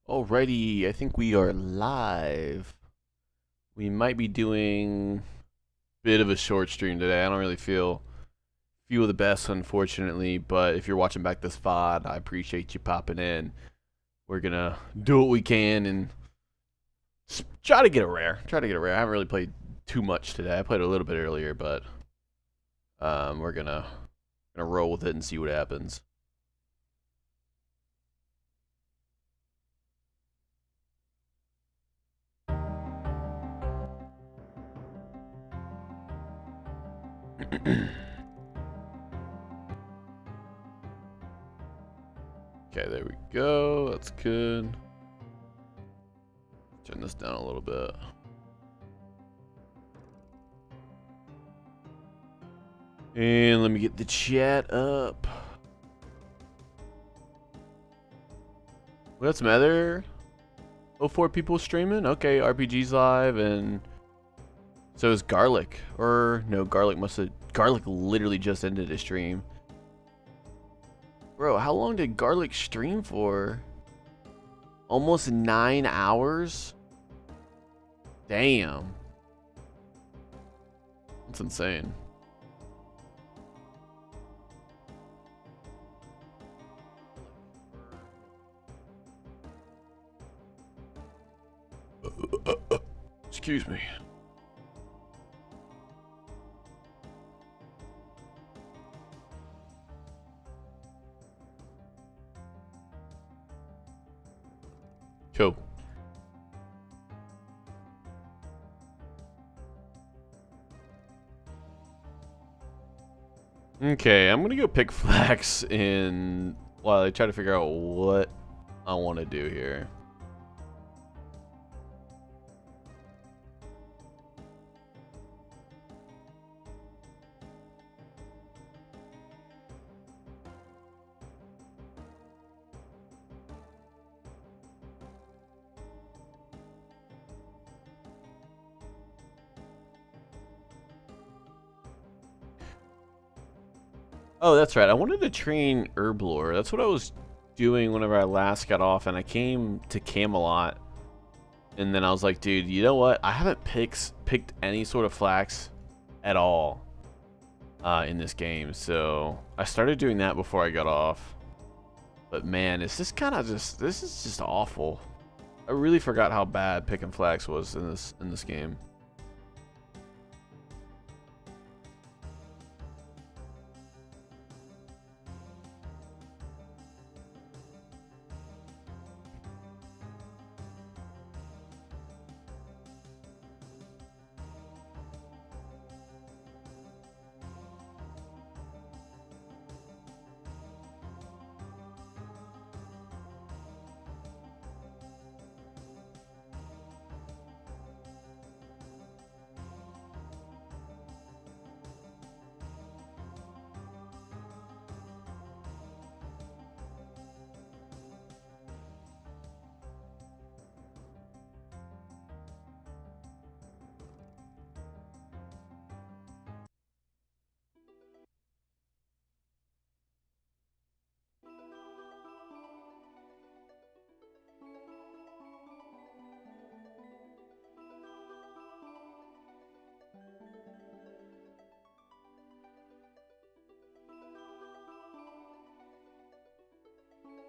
Alrighty, I think we are live. We might be doing a bit of a short stream today. I don't really feel the best, unfortunately, but if you're watching back this VOD, I appreciate you popping in. We're gonna do what we can and try to get a rare. I haven't really played too much today. I played a little bit earlier, but we're gonna roll with it and see what happens. Okay, there we go. That's good. Turn this down a little bit. And let me get the chat up. We got some other 04 people streaming. Okay, RPG's live, and so is Garlic. Or no, Garlic literally just ended a stream. Bro, how long did Garlic stream for? Almost 9 hours? Damn. That's insane. Excuse me. Cool. Okay, I'm gonna go pick flax in while I try to figure out what I want to do here. Oh, that's right. I wanted to train Herblore. That's what I was doing whenever I last got off, and I came to Camelot. And then I was like, dude, you know what? I haven't picked any sort of flax at all in this game. So I started doing that before I got off. But man, this is just awful. I really forgot how bad picking flax was in this game.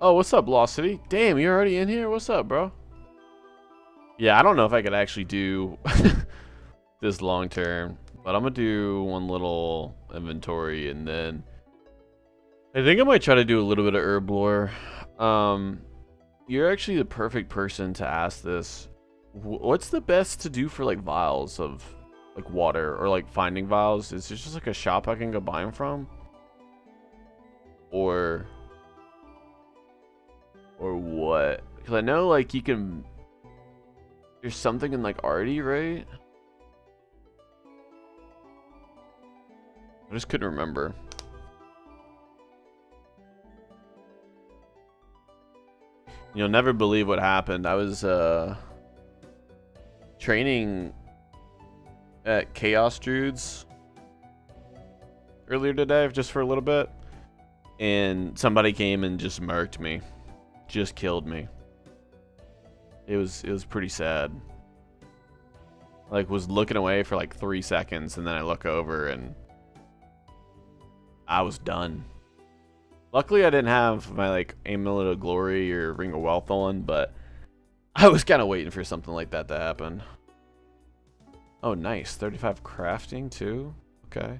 Oh, what's up, Lost City? Damn, you're already in here? What's up, bro? Yeah, I don't know if I could actually do this long term, but I'm gonna do one little inventory, and then I think I might try to do a little bit of Herblore. You're actually the perfect person to ask this. What's the best to do for like vials of like water, or like finding vials? Is there just like a shop I can go buy them from? Or what? Because I know like you can. There's something in like Artie, right? I just couldn't remember. You'll never believe what happened. I was training at Chaos Druids earlier today, just for a little bit, and somebody came and just murked me. Just killed me. It was pretty sad. Like, was looking away for like 3 seconds, and then I look over and I was done. Luckily, I didn't have my like Amulet of Glory or Ring of Wealth on, but I was kind of waiting for something like that to happen. Oh, nice. 35 crafting too. Okay.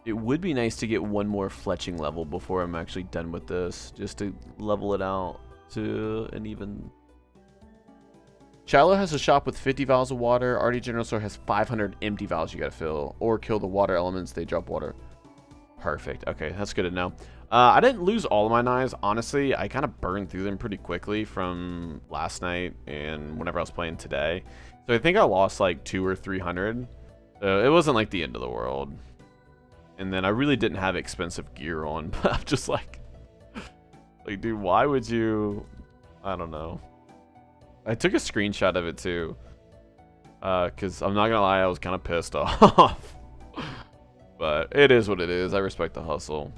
It would be nice to get one more fletching level before I'm actually done with this, just to level it out to an even. Shiloh has a shop with 50 vials of water. Artie General Store has 500 empty vials you gotta fill, or kill the water elements. They drop water. Perfect. Okay, that's good to know. I didn't lose all of my knives. Honestly, I kind of burned through them pretty quickly from last night and whenever I was playing today. So I think I lost like 200 or 300. So it wasn't like the end of the world. And then I really didn't have expensive gear on, but I'm just like, dude, why would you? I don't know. I took a screenshot of it too, because I'm not gonna lie, I was kind of pissed off. But it is what it is. I respect the hustle.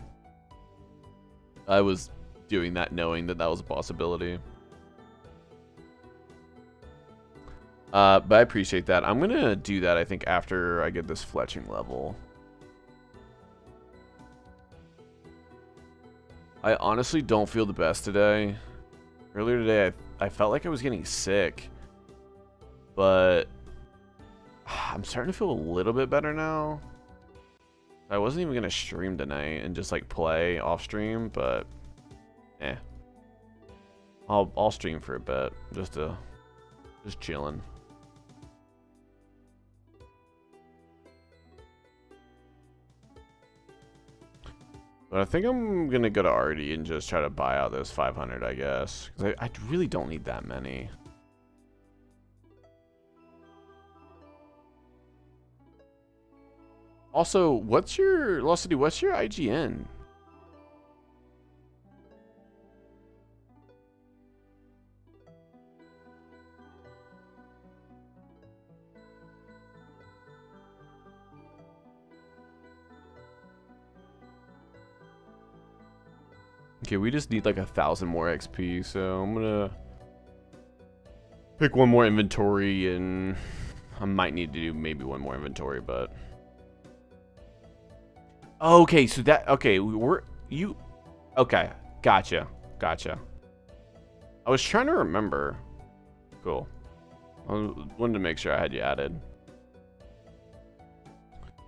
I was doing that knowing that that was a possibility. But I appreciate that. I'm gonna do that, I think, after I get this fletching level. I honestly don't feel the best today. Earlier today, I felt like I was getting sick. But I'm starting to feel a little bit better now. I wasn't even going to stream tonight and just like play off stream, but I'll stream for a bit just chilling. But I think I'm going to go to Artie and just try to buy out those 500, I guess. Because I really don't need that many. Also, what's your Velocity? What's your IGN? Okay, we just need like 1,000 more XP, so I'm gonna pick one more inventory, and I might need to do maybe one more inventory, but okay, so that okay, okay, gotcha. I was trying to remember. Cool. I wanted to make sure I had you added.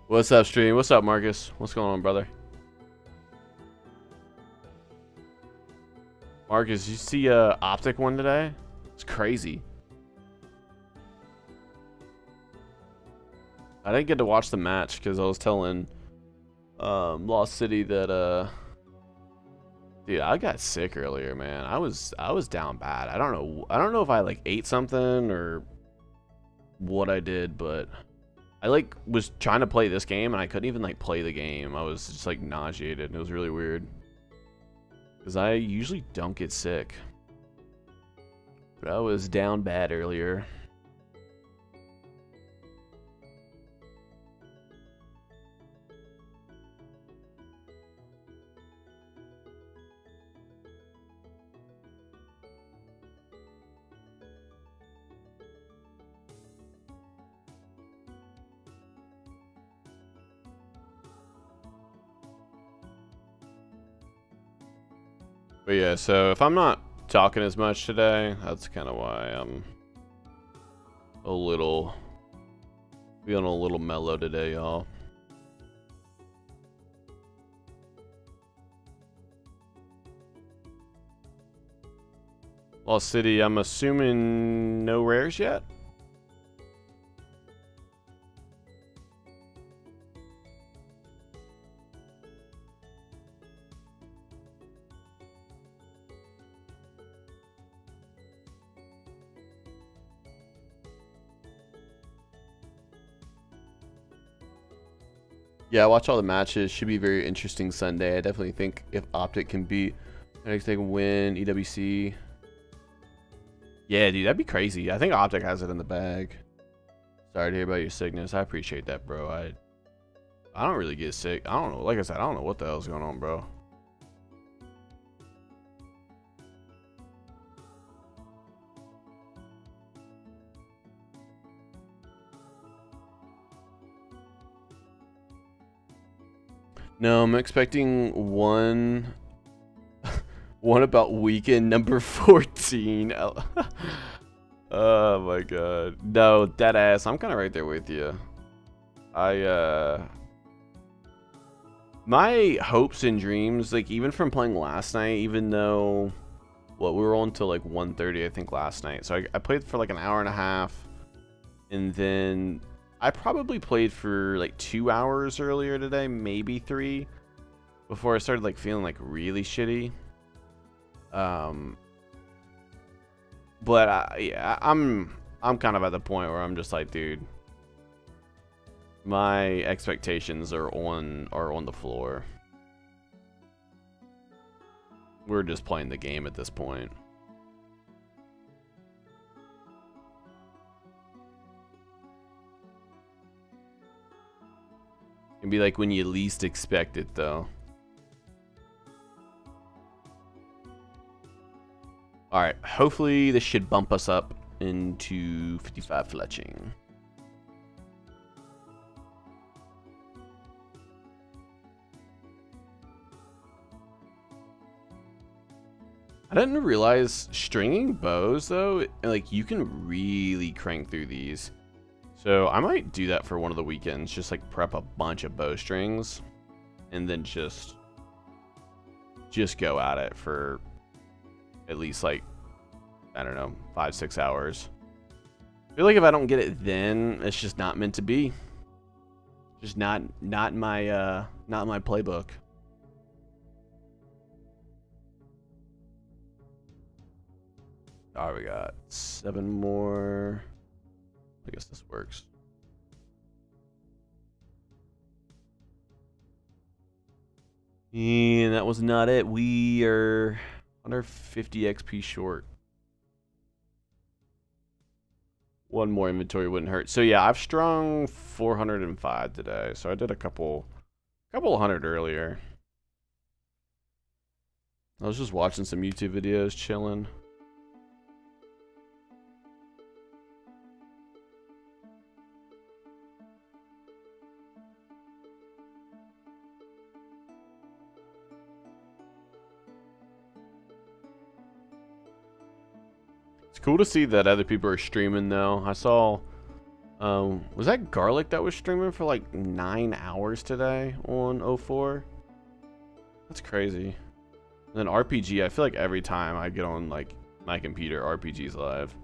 What's up, stream? What's up, Marcus? What's going on, brother? Marcus, you see Optic one today? It's crazy. I didn't get to watch the match because I was telling Lost City that dude, I got sick earlier, man. I was down bad. I don't know if I like ate something or what I did, but I like was trying to play this game and I couldn't even like play the game. I was just like nauseated. It was really weird. Because I usually don't get sick. But I was down bad earlier. But yeah, so if I'm not talking as much today, that's kind of why I'm feeling a little mellow today, y'all. Lost City, I'm assuming no rares yet? Yeah, watch all the matches. Should be a very interesting Sunday. I definitely think if Optic can beat, I think they can win EWC. Yeah, dude, that'd be crazy. I think Optic has it in the bag. Sorry to hear about your sickness. I appreciate that, bro. I don't really get sick. I don't know. Like I said, I don't know what the hell's going on, bro. No, I'm expecting one about weekend number 14. Oh my god. No, dead ass. I'm kind of right there with you. My hopes and dreams, like even from playing last night, even though we were on till like 1:30 I think last night. So I played for like an hour and a half, and then I probably played for like 2 hours earlier today, maybe 3, before I started like feeling like really shitty. But yeah, I'm kind of at the point where I'm just like, dude, my expectations are on the floor. We're just playing the game at this point. It'd be like when you least expect it, though. Alright, hopefully this should bump us up into 55 fletching. I didn't realize stringing bows, though, like you can really crank through these. So I might do that for one of the weekends, just like prep a bunch of bowstrings and then just go at it for at least like, I don't know, 5-6 hours. I feel like if I don't get it then, it's just not meant to be. Just not my playbook. All right, we got 7 more. I guess this works. And that was not it. We are under 50 XP short. One more inventory wouldn't hurt. So yeah, I've strung 405 today. So I did a couple hundred earlier. I was just watching some YouTube videos, chilling. It's cool to see that other people are streaming though. I saw, was that Garlic that was streaming for like 9 hours today on 04? That's crazy. And then RPG, I feel like every time I get on like my computer, RPG's live.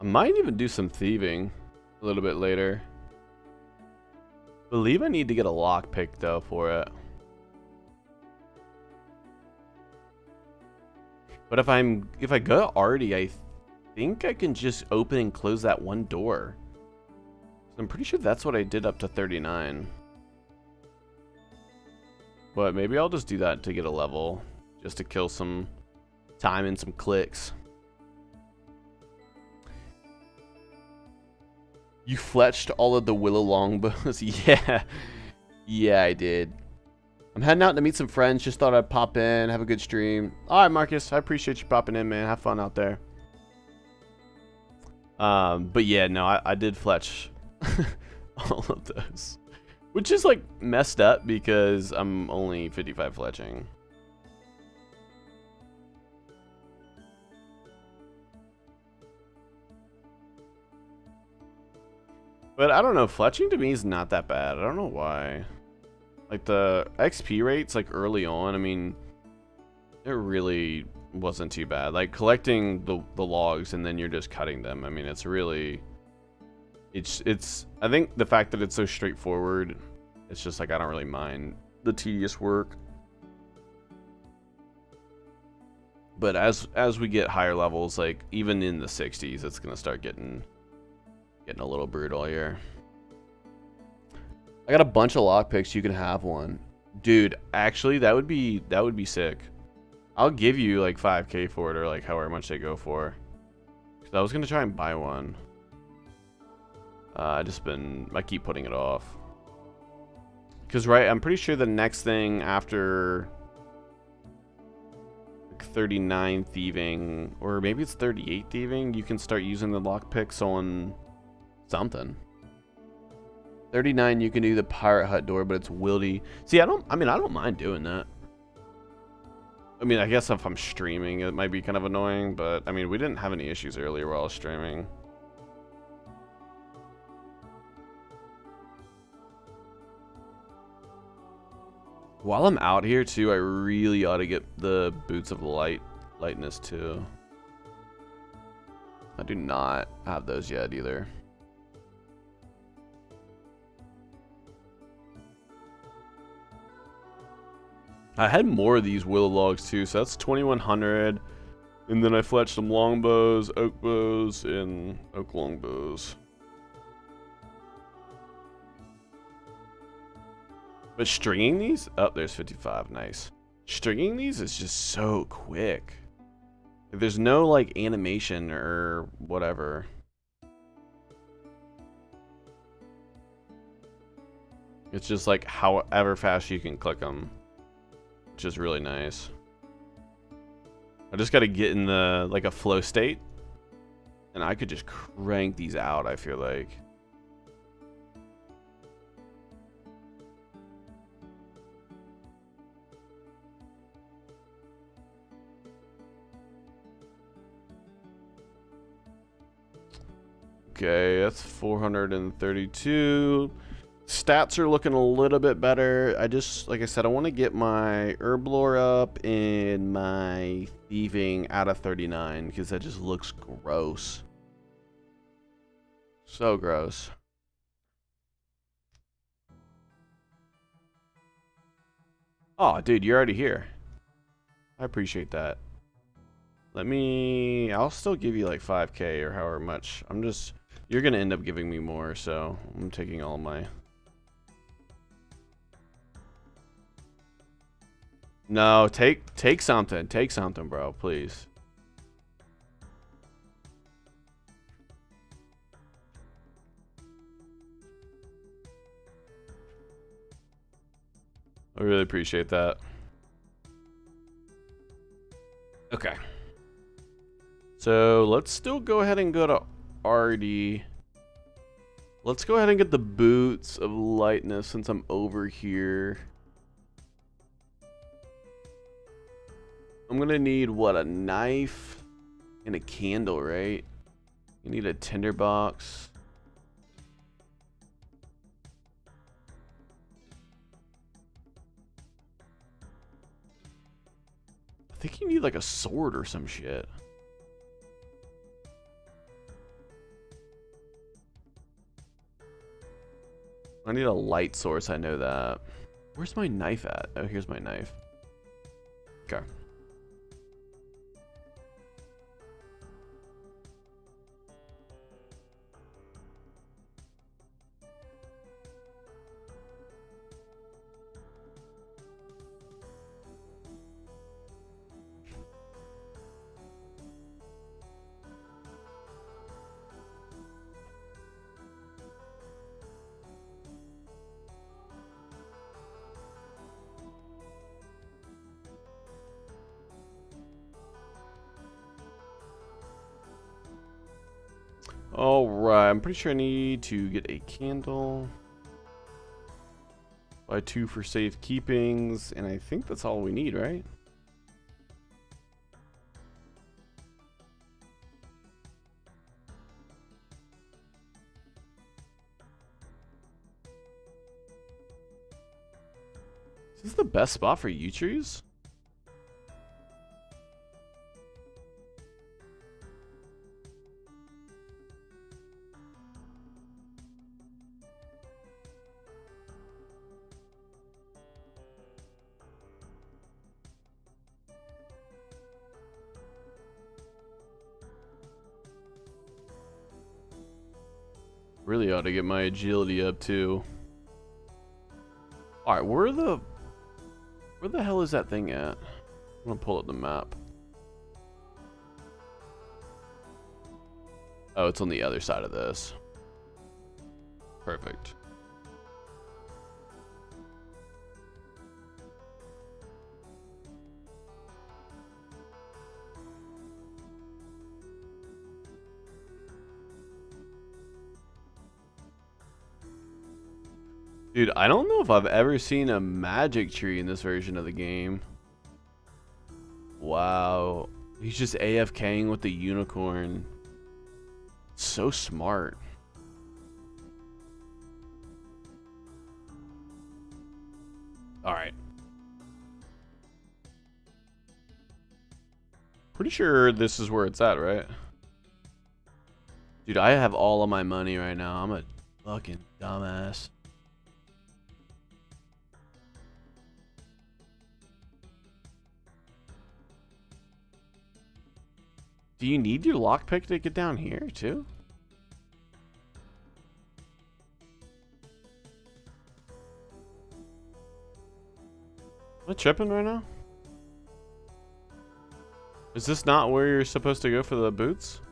I might even do some thieving a little bit later. Believe I need to get a lockpick though for it. But if I go to Artie, I think I can just open and close that one door. I'm pretty sure that's what I did up to 39. But maybe I'll just do that to get a level, just to kill some time and some clicks. You fletched all of the willow longbows? Yeah. Yeah, I did. I'm heading out to meet some friends. Just thought I'd pop in, have a good stream. All right, Marcus. I appreciate you popping in, man. Have fun out there. But yeah, no, I did fletch all of those. Which is, like, messed up because I'm only 55 fletching. But I don't know, fletching to me is not that bad. I don't know why. Like, the XP rates, like, early on, I mean, it really wasn't too bad. Like, collecting the logs and then you're just cutting them. I mean, it's really... It's I think the fact that it's so straightforward It's just like I don't really mind the tedious work. But as we get higher levels, like even in the 60s, it's gonna start getting a little brutal here. I got a bunch of lockpicks. You can have one, dude. Actually, that would be sick. I'll give you like 5K for it, or like however much they go for. Cause I was gonna try and buy one. I keep putting it off. Cause right, I'm pretty sure the next thing after 39 thieving, or maybe it's 38 thieving, you can start using the lockpicks on something. 39, you can do the pirate hut door, but it's wildy. See, I don't mind doing that. I mean, I guess if I'm streaming, it might be kind of annoying, but I mean, we didn't have any issues earlier while I was streaming. While I'm out here too, I really ought to get the boots of lightness too. I do not have those yet either. I had more of these willow logs too, so that's 2100. And then I fletched some longbows, oak bows, and oak longbows. But stringing these, oh, there's 55, nice. Stringing these is just so quick. There's no like animation or whatever. It's just like however fast you can click them, which is really nice. I just got to get in the like a flow state, and I could just crank these out, I feel like. Okay, that's 432. Stats are looking a little bit better. Like I said, I want to get my herb lore up and my thieving out of 39 because that just looks gross. So gross. Oh, dude, you're already here. I appreciate that. I'll still give you like 5K or however much. You're going to end up giving me more, so I'm taking all my... No, take something. Take something, bro, please. I really appreciate that. Okay. So let's still go ahead and go to Artie. Let's go ahead and get the boots of lightness since I'm over here. I'm gonna need what, a knife and a candle, right? You need a tinderbox. I think you need like a sword or some shit. I need a light source, I know that. Where's my knife at? Oh, here's my knife. Okay. Alright, I'm pretty sure I need to get a candle. Buy 2 for safe keepings, and I think that's all we need, right? Is this the best spot for yew trees? Really ought to get my agility up too. Alright, where the hell is that thing at? I'm gonna pull up the map. Oh, it's on the other side of this. Perfect. Dude, I don't know if I've ever seen a magic tree in this version of the game. Wow. He's just AFKing with the unicorn. So smart. Alright. Pretty sure this is where it's at, right? Dude, I have all of my money right now. I'm a fucking dumbass. Do you need your lockpick to get down here, too? Am I tripping right now? Is this not where you're supposed to go for the boots?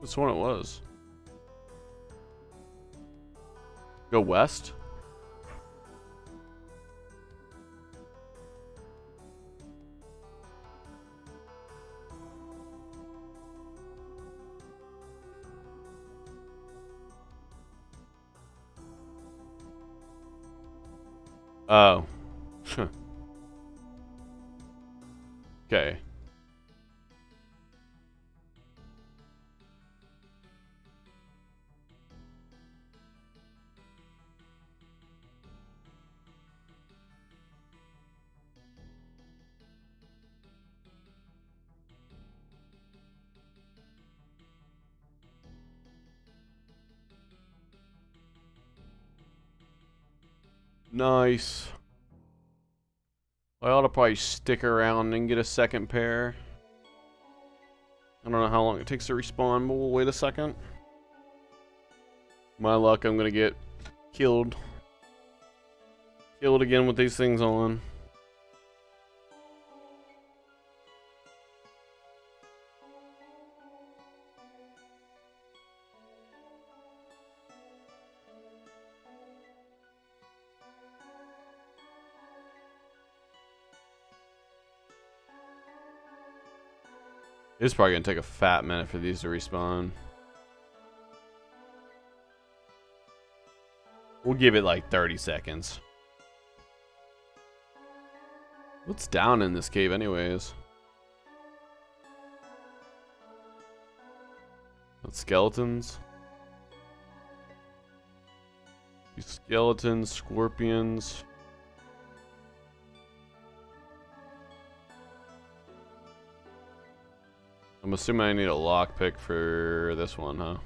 This one it was. Go west? Oh. Okay. Nice. I ought to probably stick around and get a second pair. I don't know how long it takes to respawn, but we'll wait a second. My luck, I'm gonna get killed. Killed again with these things on. It's probably gonna take a fat minute for these to respawn. We'll give it like 30 seconds. What's down in this cave anyways? That's skeletons. These skeletons, scorpions. I'm assuming I need a lockpick for this one, huh?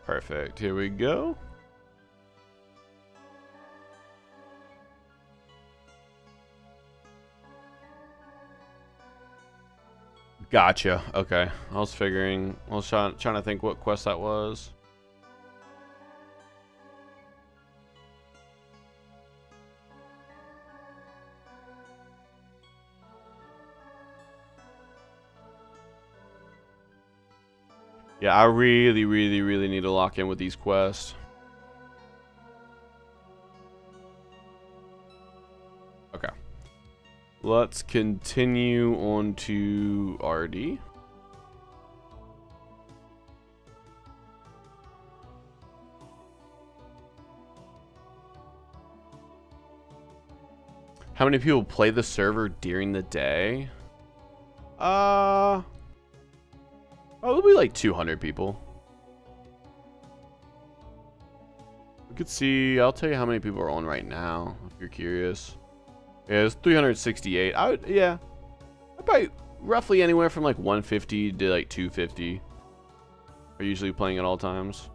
Perfect. Here we go. Gotcha. Okay. I was trying to think what quest that was. Yeah, I really need to lock in with these quests. Okay. Let's continue on to RD. How many people play the server during the day? Probably like 200 people. We could see, I'll tell you how many people are on right now, if you're curious. Yeah, it's 368. I'd probably roughly anywhere from like 150 to like 250 are usually playing at all times.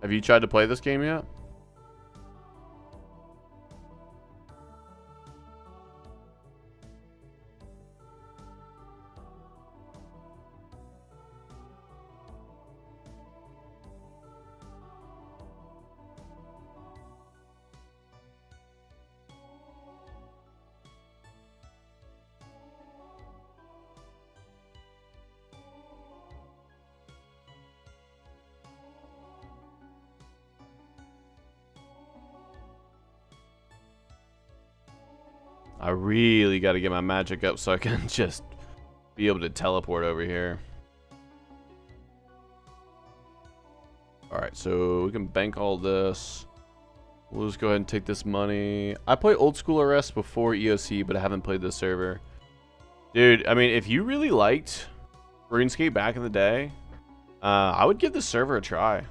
Have you tried to play this game yet? I really got to get my magic up so I can just be able to teleport over here. Alright, so we can bank all this. We'll just go ahead and take this money. I played Old School RS before EOC, but I haven't played this server. Dude, I mean, if you really liked RuneScape back in the day, I would give this server a try.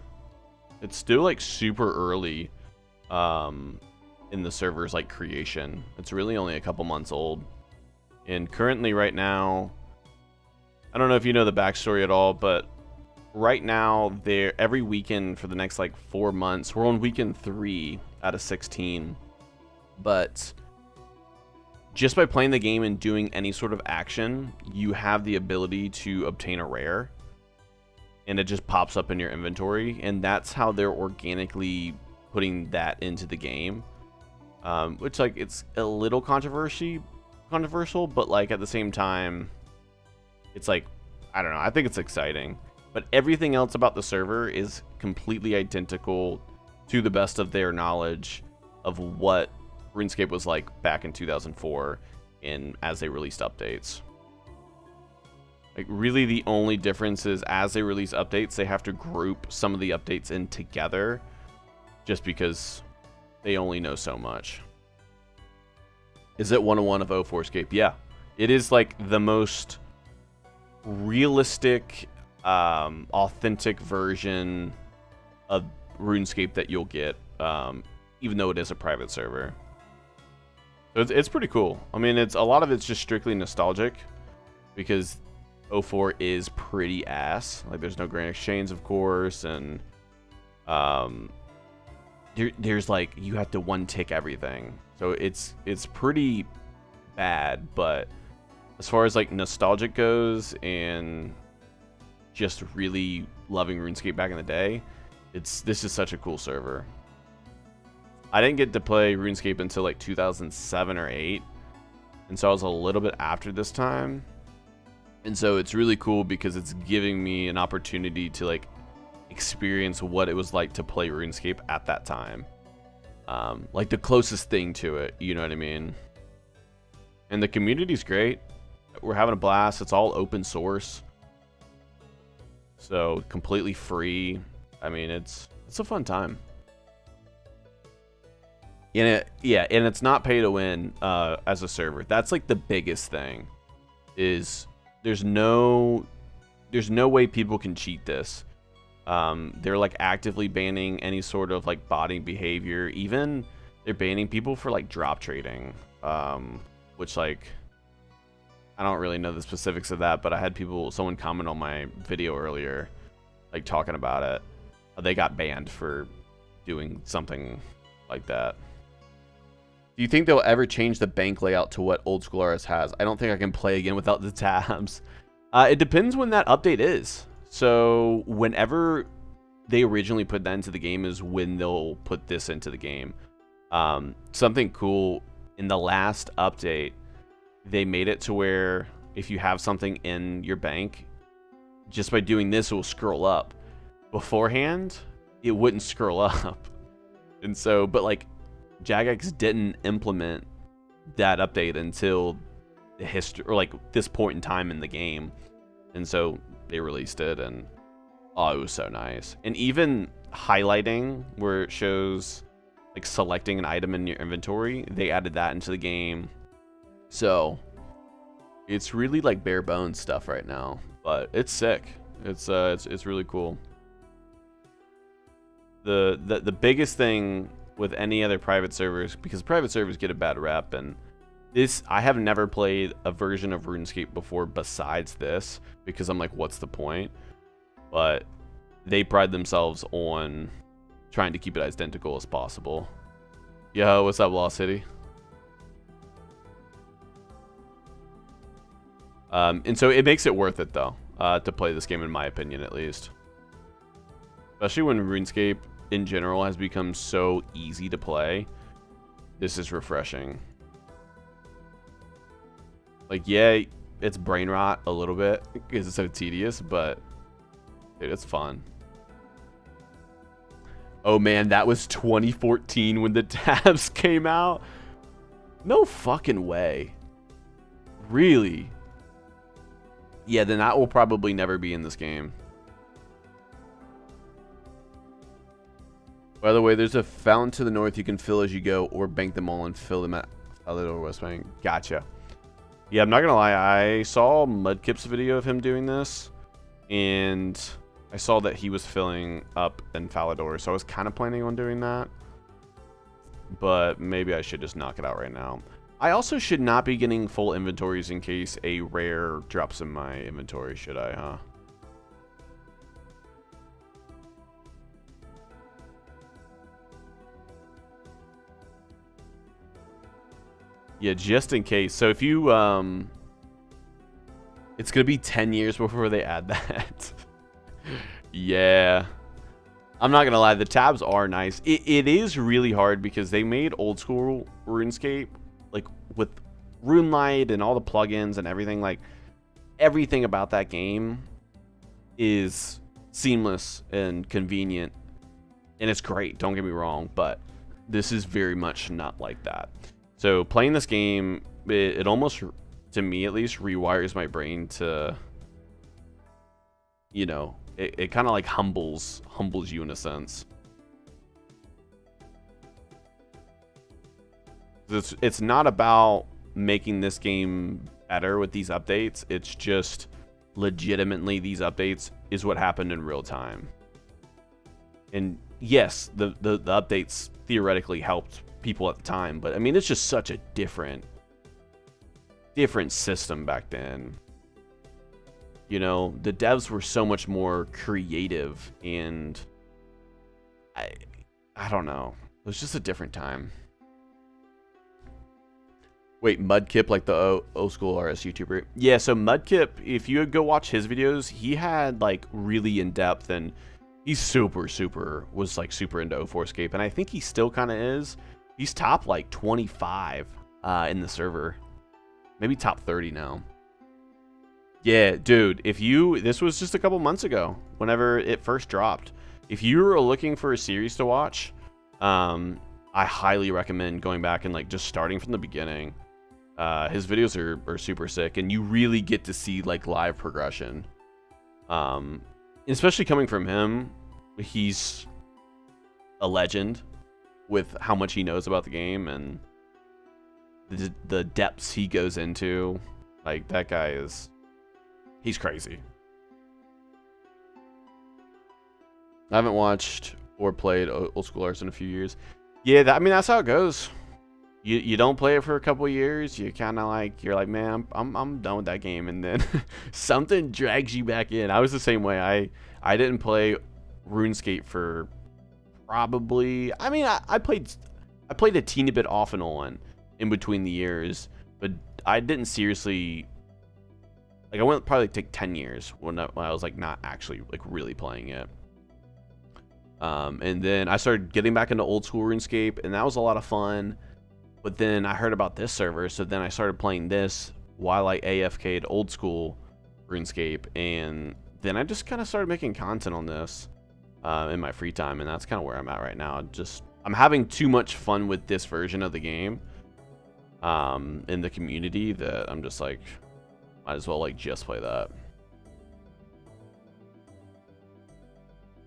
It's still like super early in the server's like creation. It's really only a couple months old. And currently right now, I don't know if you know the backstory at all, but right now, every weekend for the next like 4 months, we're on weekend 3 out of 16. But just by playing the game and doing any sort of action, you have the ability to obtain a rare. And it just pops up in your inventory. And that's how they're organically putting that into the game. Which, like, it's a little controversial, but, like, at the same time, it's like, I don't know, I think it's exciting. But everything else about the server is completely identical to the best of their knowledge of what RuneScape was like back in 2004 as they released updates. Like, really the only difference is as they release updates, they have to group some of the updates in together just because they only know so much. Is it 101 of O4scape? Yeah. It is like the most realistic, authentic version of RuneScape that you'll get, even though it is a private server. So it's pretty cool. I mean, a lot of it's just strictly nostalgic because O4 is pretty ass. Like, there's no Grand Exchange, of course, and there's like, you have to one tick everything. So it's pretty bad, but as far as like nostalgic goes and just really loving RuneScape back in the day, this is such a cool server. I didn't get to play RuneScape until like 2007 or 8, and so I was a little bit after this time. And so it's really cool because it's giving me an opportunity to like experience what it was like to play RuneScape at that time. Like the closest thing to it, you know what I mean? And the community's great. We're having a blast. It's all open source. So completely free. I mean, it's a fun time. And it's not pay to win as a server. That's like the biggest thing. Is there's no way people can cheat this. They're like actively banning any sort of like botting behavior. Even they're banning people for like drop trading, which, like, I don't really know the specifics of that, but I had someone comment on my video earlier, like talking about it. They got banned for doing something like that. Do you think they'll ever change the bank layout to what Old School RS has? I don't think I can play again without the tabs. It depends when that update is. So whenever they originally put that into the game is when they'll put this into the game. Something cool, in the last update, they made it to where if you have something in your bank, just by doing this, it will scroll up. Beforehand, it wouldn't scroll up. And so, but like, Jagex didn't implement that update until the history, or like this point in time in the game. And so they released it, and oh, it was so nice. And even highlighting where it shows like selecting an item in your inventory, they added that into the game. So it's really like bare bones stuff right now, but it's sick. It's really cool. The biggest thing with any other private servers, because private servers get a bad rep, and I have never played a version of RuneScape before besides this, because I'm like, what's the point? But they pride themselves on trying to keep it identical as possible. Yo, what's up, Lost City? And so it makes it worth it, though, to play this game, in my opinion, at least. Especially when RuneScape, in general, has become so easy to play. This is refreshing. Like, yeah, it's brain rot a little bit because it's so tedious, but dude, it's fun. Oh man, that was 2014 when the tabs came out. No fucking way. Really? Yeah, then that will probably never be in this game. By the way, there's a fountain to the north you can fill as you go, or bank them all and fill them at Falador West Bank. Gotcha. Yeah, I'm not gonna lie. I saw Mudkip's video of him doing this, and I saw that he was filling up in Falador, so I was kind of planning on doing that. But maybe I should just knock it out right now. I also should not be getting full inventories in case a rare drops in my inventory, should I, huh? Yeah, just in case. So if you, it's going to be 10 years before they add that. Yeah. I'm not going to lie, the tabs are nice. It is really hard because they made old school RuneScape, like, with RuneLite and all the plugins and everything. Like, everything about that game is seamless and convenient. And it's great, don't get me wrong, but this is very much not like that. So playing this game, it almost, to me at least, rewires my brain to, you know, it kind of like humbles you in a sense. It's not about making this game better with these updates. It's just legitimately these updates is what happened in real time. And yes, the updates theoretically helped people at the time, but I mean, it's just such a different system back then. You know, the devs were so much more creative, and I don't know, it was just a different time. Wait, Mudkip, like the old school RS YouTuber? Yeah, so Mudkip, if you go watch his videos, he had like really in depth, and he's super into O4Scape, and I think he still kind of is. He's top like 25 in the server. Maybe top 30 now. Yeah, dude, this was just a couple months ago, whenever it first dropped. If you were looking for a series to watch, I highly recommend going back and like just starting from the beginning. His videos are super sick, and you really get to see like live progression. Especially coming from him, he's a legend with how much he knows about the game and the depths he goes into. Like, that guy he's crazy. I haven't watched or played Old School Arts in a few years. Yeah, I mean, that's how it goes. You don't play it for a couple years, you kind of like, you're like, man, I'm done with that game, and then something drags you back in. I was the same way. I didn't play RuneScape for probably, I mean, I played a teeny bit off and on in between the years, but I didn't seriously, like, I went probably take 10 years when I was like not actually like really playing it. And then I started getting back into old school RuneScape, and that was a lot of fun. But then I heard about this server, so then I started playing this while I AFK'd old school RuneScape, and then I just kind of started making content on this in my free time, and that's kind of where I'm at right now. I'm having too much fun with this version of the game in the community that I'm just like, might as well like just play that.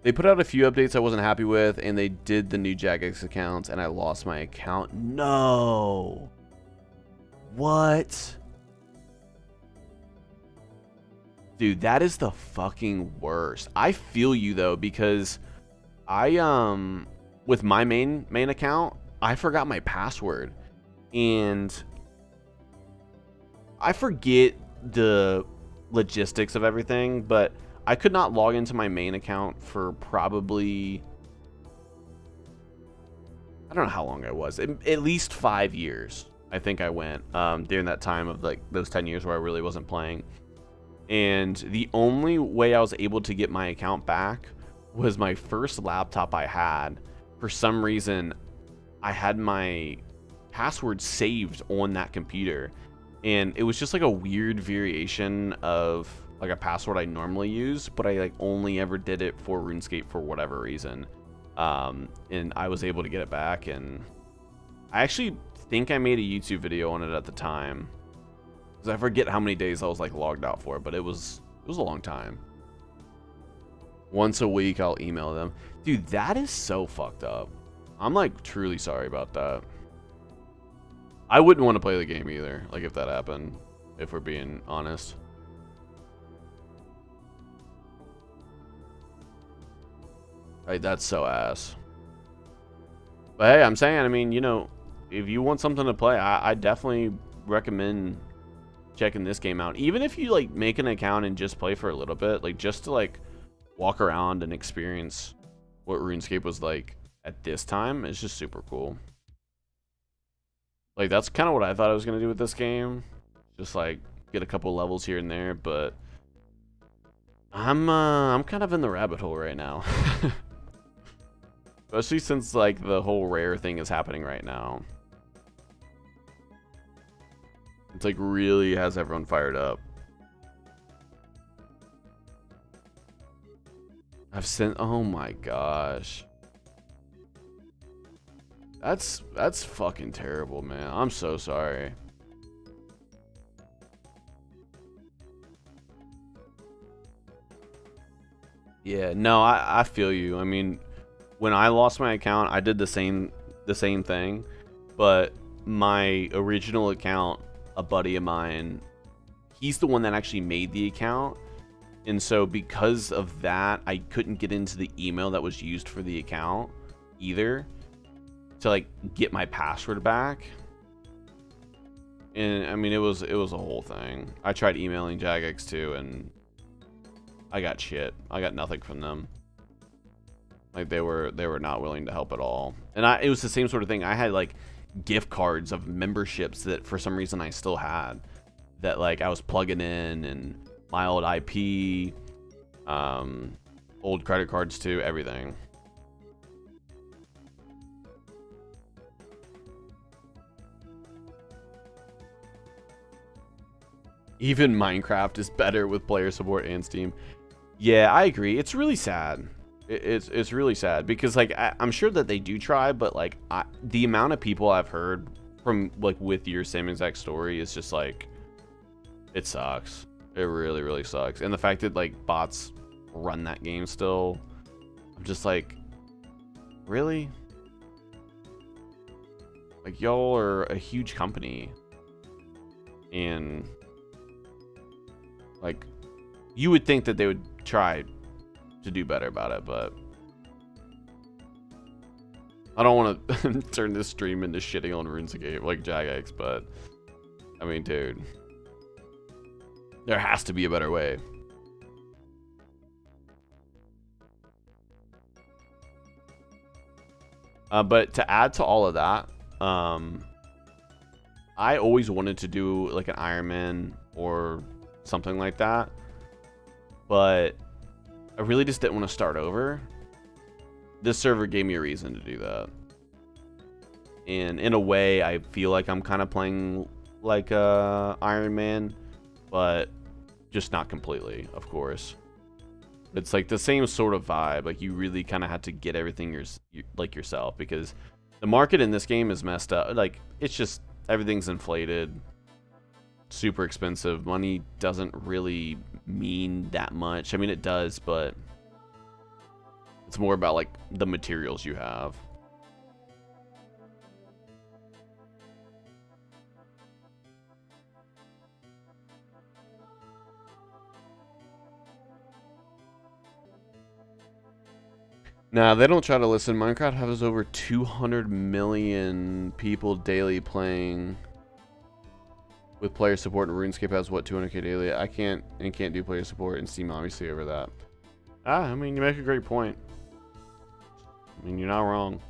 They put out a few updates I wasn't happy with, and they did the new Jagex accounts, and I lost my account. No. What? Dude, that is the fucking worst. I feel you though, because I with my main account, I forgot my password, and I forget the logistics of everything, but I could not log into my main account for probably I don't know how long I was. At least 5 years, I think I went during that time of like those 10 years where I really wasn't playing. And the only way I was able to get my account back was my first laptop I had. For some reason, I had my password saved on that computer, and it was just like a weird variation of like a password I normally use, but I like only ever did it for RuneScape for whatever reason. And I was able to get it back, and I actually think I made a YouTube video on it at the time, because I forget how many days I was like logged out for, but it was a long time. Once a week I'll email them. Dude, that is so fucked up. I'm like truly sorry about that. I wouldn't want to play the game either, like if that happened, if we're being honest. Like, that's so ass. But hey, I'm saying, I mean, you know, if you want something to play, I definitely recommend checking this game out. Even if you like make an account and just play for a little bit, like just to like walk around and experience what RuneScape was like at this time, it's just super cool. Like, that's kind of what I thought I was gonna do with this game, just like get a couple levels here and there. But I'm kind of in the rabbit hole right now. Especially since like the whole rare thing is happening right now. It's like really has everyone fired up. I've sent, oh my gosh. That's fucking terrible, man. I'm so sorry. Yeah, no, I feel you. I mean, when I lost my account, I did the same thing, but my original account, a buddy of mine, he's the one that actually made the account, and so because of that, I couldn't get into the email that was used for the account either to like get my password back. And I mean, it was a whole thing. I tried emailing Jagex too, and I got shit. I got nothing from them. Like, they were not willing to help at all. And it was the same sort of thing. I had like gift cards of memberships that for some reason I still had, that like I was plugging in, and my old IP, old credit cards too, everything. Even Minecraft is better with player support and Steam. Yeah, I agree. It's really sad. It's really sad, because like I'm sure that they do try, but like the amount of people I've heard from like with your same exact story is just like, it sucks. It really, really sucks. And the fact that like bots run that game still, I'm just like, really? Like, y'all are a huge company, and like you would think that they would try to do better about it, but I don't want to turn this stream into shitting on RuneScape like Jagex, but I mean, dude, there has to be a better way. But to add to all of that, I always wanted to do like an Ironman or something like that, but I really just didn't want to start over. This server gave me a reason to do that. And in a way, I feel like I'm kind of playing like Iron Man, but just not completely, of course. It's like the same sort of vibe. Like, you really kind of had to get everything yourself, because the market in this game is messed up. Like, it's just, everything's inflated, super expensive. Money doesn't really mean that much. I mean, it does, but it's more about like the materials you have. Nah, they don't try to listen. Minecraft has over 200 million people daily playing. With player support, and RuneScape has what, 200k daily. I can't do player support, and Steam obviously over that. I mean, you make a great point. I mean, you're not wrong.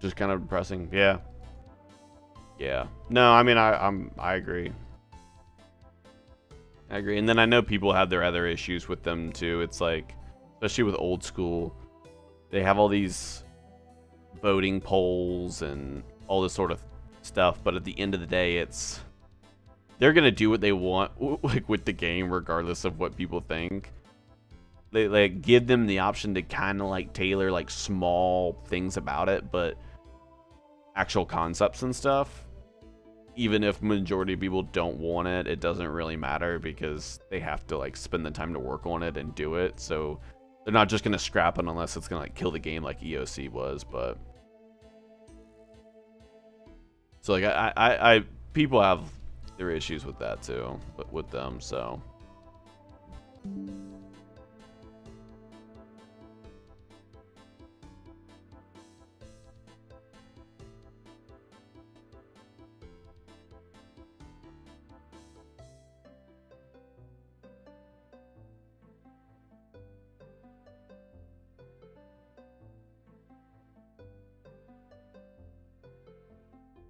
just kind of depressing. Yeah. Yeah. No, I mean I agree. I agree. And then I know people have their other issues with them too. It's like, especially with old school, they have all these voting polls and all this sort of stuff, but at the end of the day, it's they're gonna do what they want like with the game regardless of what people think. They like give them the option to kind of like tailor like small things about it, but actual concepts and stuff, even if majority of people don't want it, it doesn't really matter because they have to like spend the time to work on it and do it. So they're not just gonna scrap it unless it's gonna like kill the game like EOC was. But so like I people have their issues with that too, but with them. So